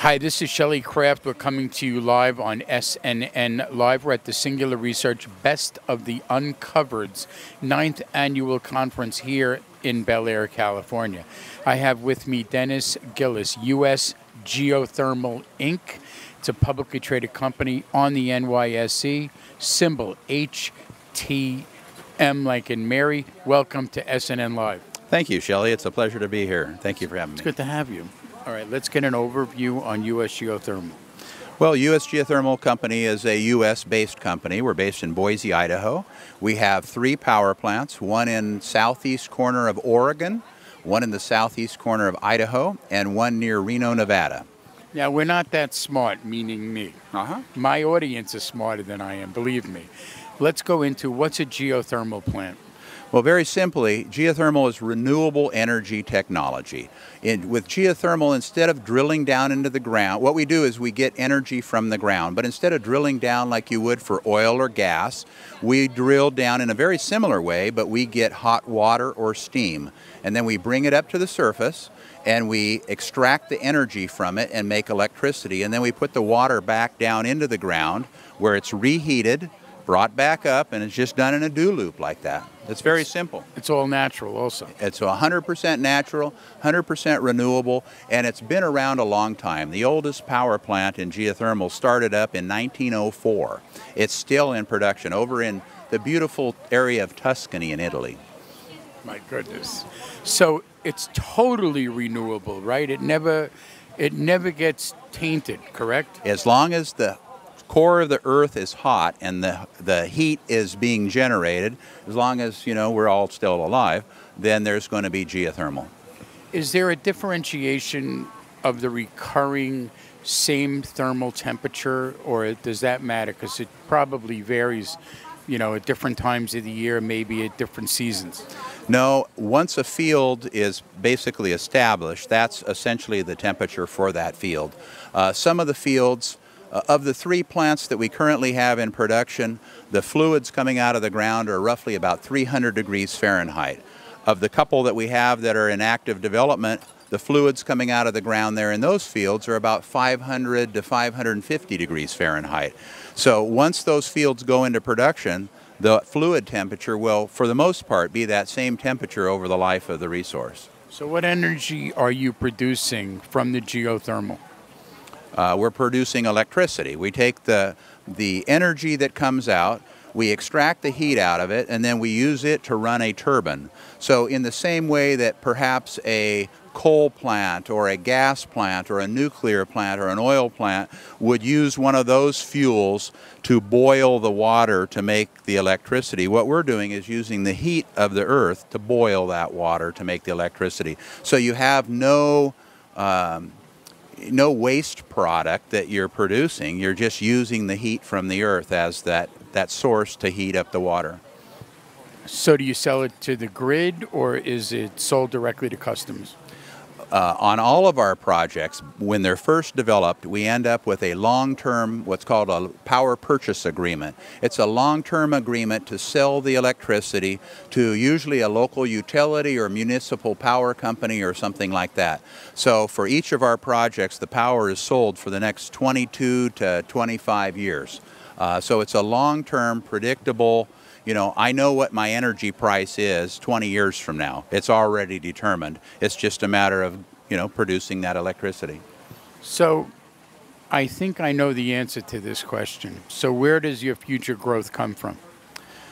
Hi, this is Shelley Kraft. We're coming to you live on SNNLive. We're at the Singular Research Best of the Uncovereds 9th Annual Conference here in Bel Air, California. I have with me Dennis Gilles, U.S. Geothermal Inc. It's a publicly traded company on the NYSE, symbol HTM like in Mary. Welcome to SNNLive. Thank you, Shelley. It's a pleasure to be here. Thank you for having me. It's good to have you. All right, let's get an overview on U.S. Geothermal. Well, U.S. Geothermal Company is a U.S.-based company. We're based in Boise, Idaho. We have 3 power plants, one in southeast corner of Oregon, one in the southeast corner of Idaho, and one near Reno, Nevada. Now, we're not that smart, meaning me. My audience is smarter than I am, believe me. Let's go into what's a geothermal plant. Well, very simply, geothermal is renewable energy technology. With geothermal, instead of drilling down into the ground, what we do is we get energy from the ground. But instead of drilling down like you would for oil or gas, we drill down in a very similar way, but we get hot water or steam. And then we bring it up to the surface, and we extract the energy from it and make electricity. And then we put the water back down into the ground where it's reheated, brought back up, and it's just done in a do loop like that. It's very simple. It's all natural also. It's 100% natural, 100% renewable, and it's been around a long time. The oldest power plant in geothermal started up in 1904. It's still in production over in the beautiful area of Tuscany in Italy. My goodness. So it's totally renewable, right? It never gets tainted, correct? As long as the core of the earth is hot and the heat is being generated, as long as, you know, we're all still alive, then there's going to be geothermal. Is there a differentiation of the recurring same thermal temperature, or does that matter? Because it probably varies, you know, at different times of the year, maybe at different seasons. No, once a field is basically established, that's essentially the temperature for that field. Some of the fields, of the 3 plants that we currently have in production, the fluids coming out of the ground are roughly about 300 degrees Fahrenheit. Of the couple that we have that are in active development, the fluids coming out of the ground there in those fields are about 500 to 550 degrees Fahrenheit. So once those fields go into production, the fluid temperature will, for the most part, be that same temperature over the life of the resource. So what energy are you producing from the geothermal? We're producing electricity. We take the energy that comes out, we extract the heat out of it, and then we use it to run a turbine. So in the same way that perhaps a coal plant or a gas plant or a nuclear plant or an oil plant would use one of those fuels to boil the water to make the electricity, what we're doing is using the heat of the earth to boil that water to make the electricity. So you have no waste product that you're producing. You're just using the heat from the earth as that source to heat up the water. So do you sell it to the grid, or is it sold directly to customers? On all of our projects, when they're first developed, we end up with a long-term, what's called a power purchase agreement. It's a long-term agreement to sell the electricity to usually a local utility or municipal power company or something like that. So for each of our projects, the power is sold for the next 22 to 25 years. So it's a long-term, predictable. You know, I know what my energy price is 20 years from now. It's already determined. It's just a matter of, you know, producing that electricity. So I think I know the answer to this question. So where does your future growth come from?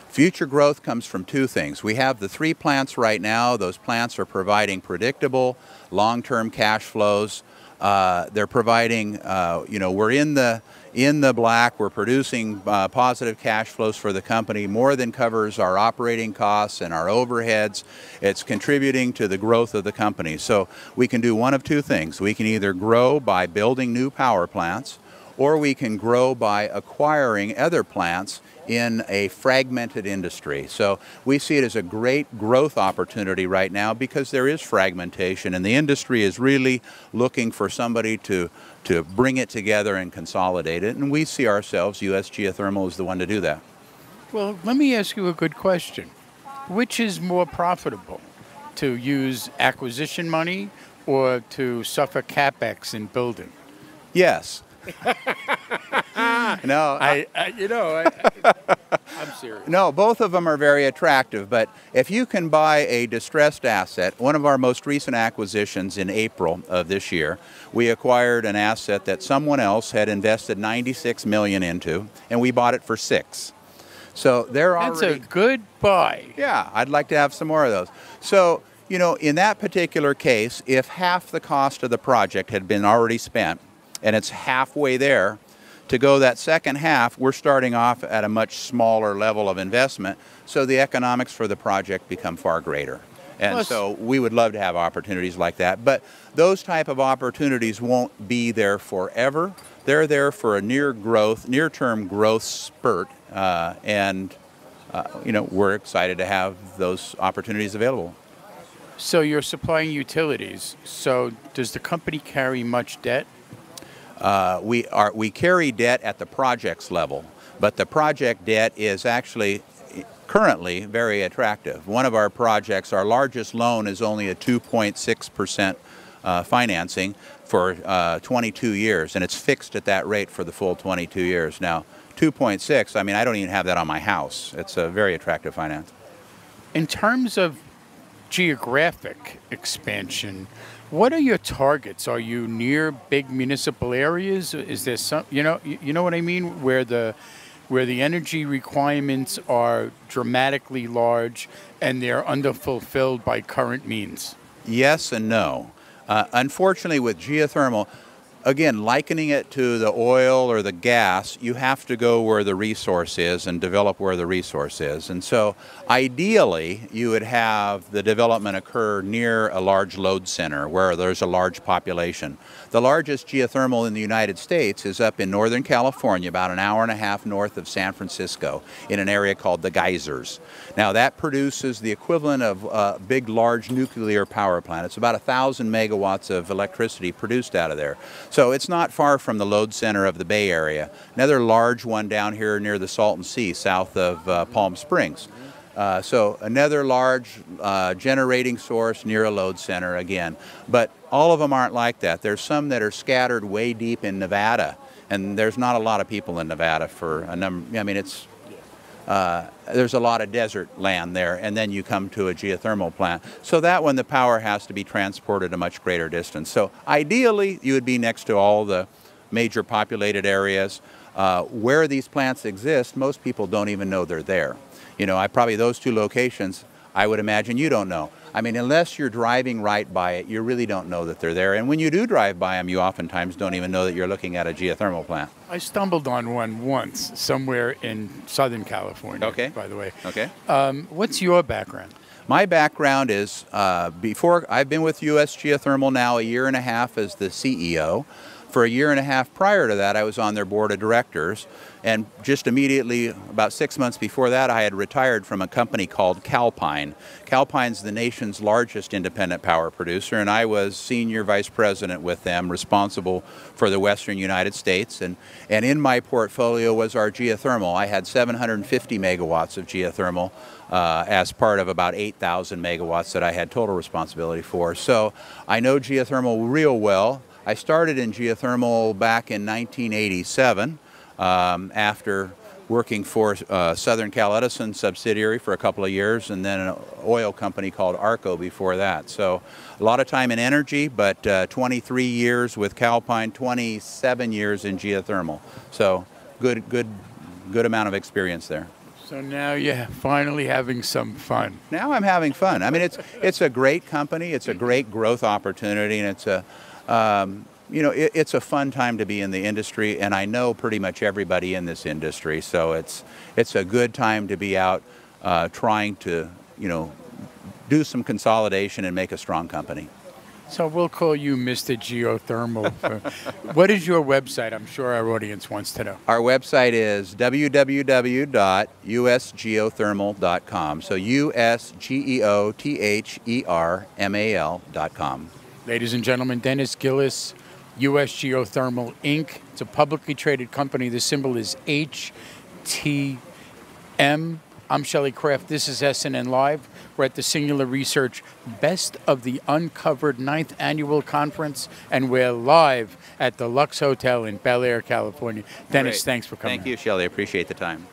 Future growth comes from 2 things. We have the 3 plants right now. Those plants are providing predictable, long-term cash flows. They're providing, you know, we're in the black. We're producing positive cash flows for the company, more than covers our operating costs and our overheads. It's contributing to the growth of the company. So we can do one of 2 things. We can either grow by building new power plants, or we can grow by acquiring other plants in a fragmented industry. So we see it as a great growth opportunity right now because there is fragmentation, and the industry is really looking for somebody to bring it together and consolidate it, and we see ourselves, U.S. Geothermal, as the one to do that. Well, let me ask you a good question. Which is more profitable, to use acquisition money or to suffer CapEx in building? Yes. No, I'm serious. no, both of them are very attractive, but if you can buy a distressed asset, one of our most recent acquisitions in April of this year, we acquired an asset that someone else had invested $96 million into, and we bought it for $6 million. So they're already... That's a good buy. Yeah, I'd like to have some more of those. So, you know, in that particular case, if half the cost of the project had been already spent, and it's halfway there, to go that second half, we're starting off at a much smaller level of investment, so the economics for the project become far greater. And so we would love to have opportunities like that. But those type of opportunities won't be there forever. They're there for a near-term growth spurt, you know, we're excited to have those opportunities available. So you're supplying utilities. So does the company carry much debt? We carry debt at the project's level, but the project debt is actually currently very attractive. One of our projects, our largest loan, is only a 2.6% financing for 22 years, and it's fixed at that rate for the full 22 years. Now, 2.6, I mean, I don't even have that on my house. It's a very attractive finance. In terms of geographic expansion, what are your targets? Are you near big municipal areas? Is there some, you know what I mean, where the energy requirements are dramatically large and they're underfulfilled by current means? Yes and no. Unfortunately, with geothermal, again, likening it to the oil or the gas, you have to go where the resource is and develop where the resource is. And so ideally, you would have the development occur near a large load center where there's a large population. The largest geothermal in the United States is up in Northern California, about an hour and a half north of San Francisco, in an area called the Geysers. Now, that produces the equivalent of a big, large nuclear power plant. It's about 1,000 megawatts of electricity produced out of there. So it's not far from the load center of the Bay Area. Another large one down here near the Salton Sea, south of Palm Springs. So another large generating source near a load center again. But all of them aren't like that. There's some that are scattered way deep in Nevada, and there's not a lot of people in Nevada for a number. I mean, it's there's a lot of desert land there, and then you come to a geothermal plant. So that one, the power has to be transported a much greater distance. So ideally, you would be next to all the major populated areas. Where these plants exist, most people don't even know they're there. You know, probably those two locations, I would imagine you don't know. I mean, unless you're driving right by it, you really don't know that they're there. And when you do drive by them, you oftentimes don't even know that you're looking at a geothermal plant. I stumbled on one once somewhere in Southern California, okay, by the way. Okay. What's your background? My background is, I've been with U.S. Geothermal now a year and a half as the CEO. For a year and a half prior to that, I was on their board of directors. And just immediately, about 6 months before that, I had retired from a company called Calpine. Calpine's the nation's largest independent power producer, and I was senior vice president with them, responsible for the western United States. And in my portfolio was our geothermal. I had 750 megawatts of geothermal as part of about 8,000 megawatts that I had total responsibility for. So I know geothermal real well. I started in geothermal back in 1987 after working for Southern Cal Edison subsidiary for a couple of years, and then an oil company called Arco before that. So a lot of time in energy, but 23 years with Calpine, 27 years in geothermal. So good amount of experience there. So now you're finally having some fun. Now I'm having fun. I mean, it's a great company. It's a great growth opportunity, and it's a you know, it's a fun time to be in the industry, and I know pretty much everybody in this industry, so it's a good time to be out trying to, you know, do some consolidation and make a strong company. So we'll call you Mr. Geothermal. What is your website? I'm sure our audience wants to know. Our website is www.usgeothermal.com. So USGEOTHERMAL.com. Ladies and gentlemen, Dennis Gilles, U.S. Geothermal Inc. It's a publicly traded company. The symbol is HTM. I'm Shelley Kraft. This is SNN Live. We're at the Singular Research Best of the Uncovered 9th Annual Conference, and we're live at the Lux Hotel in Bel Air, California. Dennis, Great. thanks for coming. Thank you, Shelley. I appreciate the time.